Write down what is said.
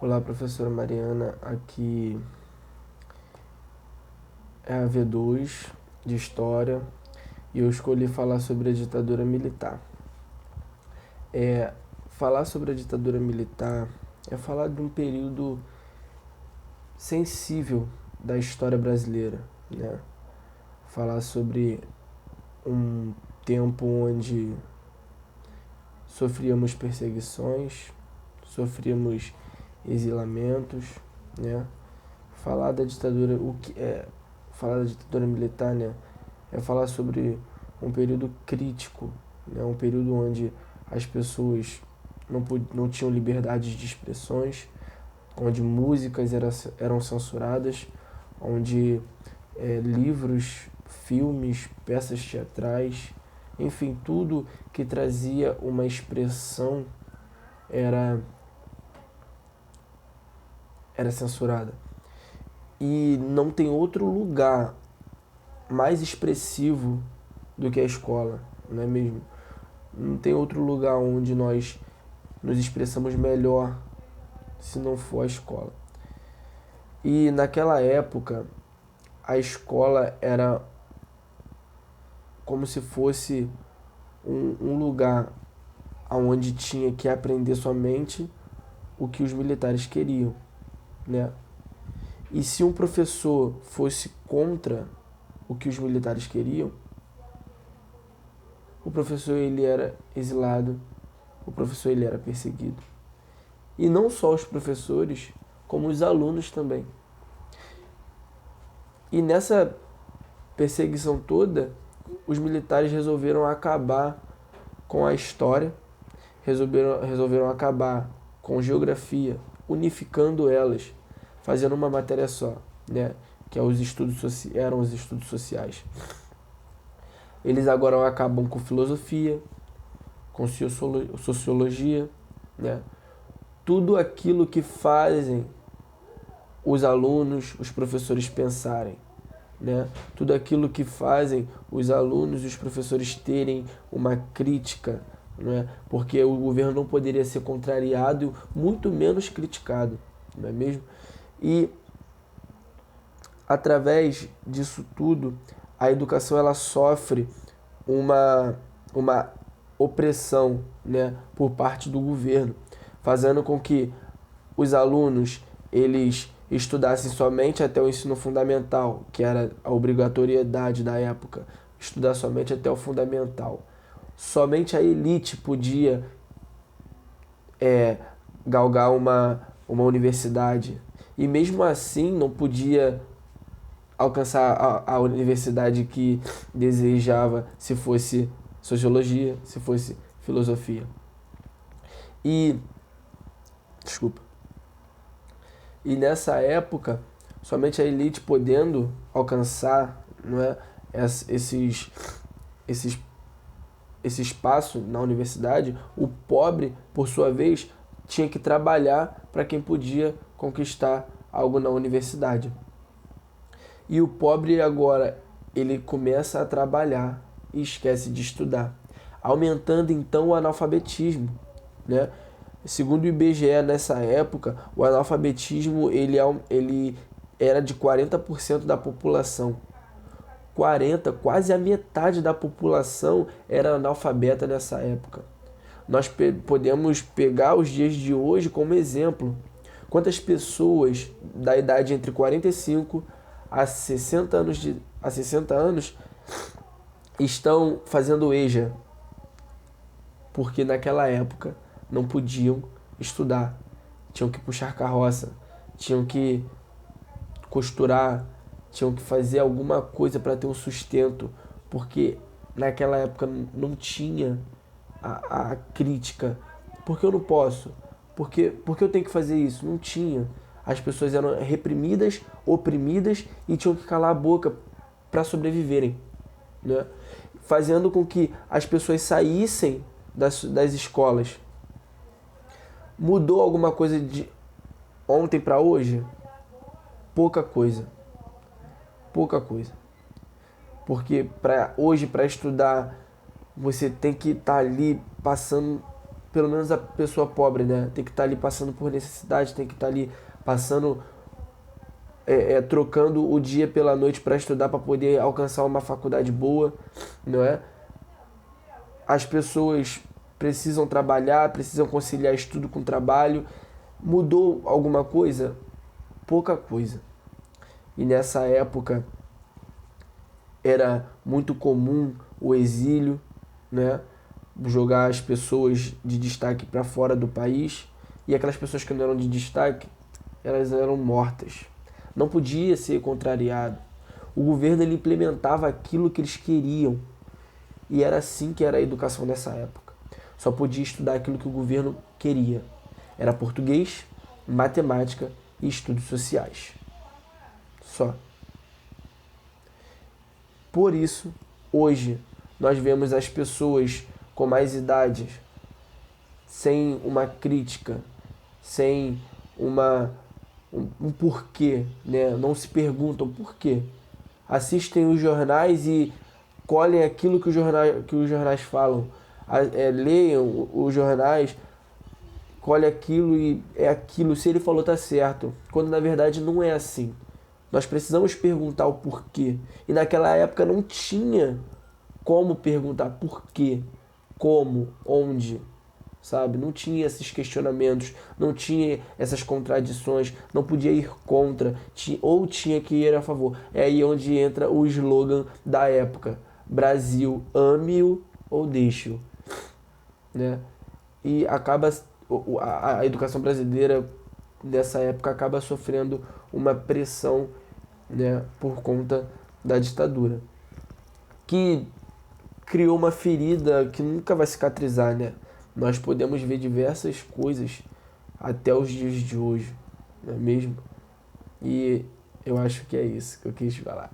Olá, professora Mariana. Aqui é a V2 de História e eu escolhi falar sobre a ditadura militar. Falar sobre a ditadura militar é falar de um período sensível da história brasileira, né? Falar sobre um tempo onde sofríamos perseguições, sofríamos exilamentos, né? Falar da ditadura, falar da ditadura militar, né, é falar sobre um período crítico, né, um período onde as pessoas não tinham liberdade de expressões, onde músicas eram censuradas, onde livros, filmes, peças teatrais, enfim, tudo que trazia uma expressão era, era censurada. E não tem outro lugar mais expressivo do que a escola, não é mesmo? Não tem outro lugar onde nós nos expressamos melhor se não for a escola. E naquela época, a escola era como se fosse um lugar onde tinha que aprender somente o que os militares queriam, né? E se um professor fosse contra o que os militares queriam, o professor ele era exilado, o professor ele era perseguido. E não só os professores, como os alunos também. E nessa perseguição toda, os militares resolveram acabar com a história, resolveram acabar com geografia, unificando elas, fazendo uma matéria só, né? Que é eram os estudos sociais. Eles agora acabam com filosofia, com sociologia, né? Tudo aquilo que fazem os alunos, os professores pensarem, né? Tudo aquilo que fazem os alunos e os professores terem uma crítica, né? Porque o governo não poderia ser contrariado, muito menos criticado, não é mesmo? E através disso tudo, a educação ela sofre uma opressão, né, por parte do governo, fazendo com que os alunos eles estudassem somente até o ensino fundamental, que era a obrigatoriedade da época, estudar somente até o fundamental. Somente a elite podia galgar uma universidade. E mesmo assim não podia alcançar a universidade que desejava, se fosse sociologia, se fosse filosofia. E, desculpa. E nessa época, somente a elite podendo alcançar, não é, esse espaço na universidade, o pobre, por sua vez, tinha que trabalhar para quem podia conquistar algo na universidade. E o pobre agora, ele começa a trabalhar e esquece de estudar, aumentando então o analfabetismo, né? Segundo o IBGE, nessa época, o analfabetismo ele era de 40% da população. 40, quase a metade da população era analfabeta nessa época. Nós podemos pegar os dias de hoje como exemplo. Quantas pessoas da idade entre 45 a 60 anos estão fazendo EJA? Porque naquela época não podiam estudar. Tinham que puxar carroça, tinham que costurar, tinham que fazer alguma coisa para ter um sustento, porque naquela época não tinha a crítica. Por que eu não posso? Porque eu tenho que fazer isso? Não tinha. As pessoas eram reprimidas, oprimidas e tinham que calar a boca para sobreviverem, né? Fazendo com que as pessoas saíssem das escolas. Mudou alguma coisa de ontem para hoje? Pouca coisa. Pouca coisa. Porque hoje, para estudar, você tem que estar ali passando pelo menos a pessoa pobre, né? Tem que estar ali passando por necessidade, tem que estar ali passando, trocando o dia pela noite para estudar, para poder alcançar uma faculdade boa, não é? As pessoas precisam trabalhar, precisam conciliar estudo com trabalho. Mudou alguma coisa? Pouca coisa. E nessa época era muito comum o exílio, né? Jogar as pessoas de destaque para fora do país, e aquelas pessoas que não eram de destaque, elas eram mortas. Não podia ser contrariado. O governo ele implementava aquilo que eles queriam, e era assim que era a educação nessa época. Só podia estudar aquilo que o governo queria. Era português, matemática e estudos sociais. Só. Por isso, hoje, nós vemos as pessoas com mais idade sem uma crítica, sem um porquê, né? Não se perguntam por quê. Assistem os jornais e colhem aquilo que os jornais falam. Leiam os jornais, colhem aquilo e é aquilo. Se ele falou, tá certo. Quando na verdade não é assim. Nós precisamos perguntar o porquê. E naquela época não tinha como perguntar por quê, como, onde, sabe? Não tinha esses questionamentos, não tinha essas contradições, não podia ir contra, ou tinha que ir a favor. É aí onde entra o slogan da época: Brasil, ame-o ou deixe-o, né? E acaba a educação brasileira nessa época acaba sofrendo uma pressão, né, por conta da ditadura, que criou uma ferida que nunca vai cicatrizar, né? Nós podemos ver diversas coisas até os dias de hoje, não é mesmo? E eu acho que é isso que eu quis falar.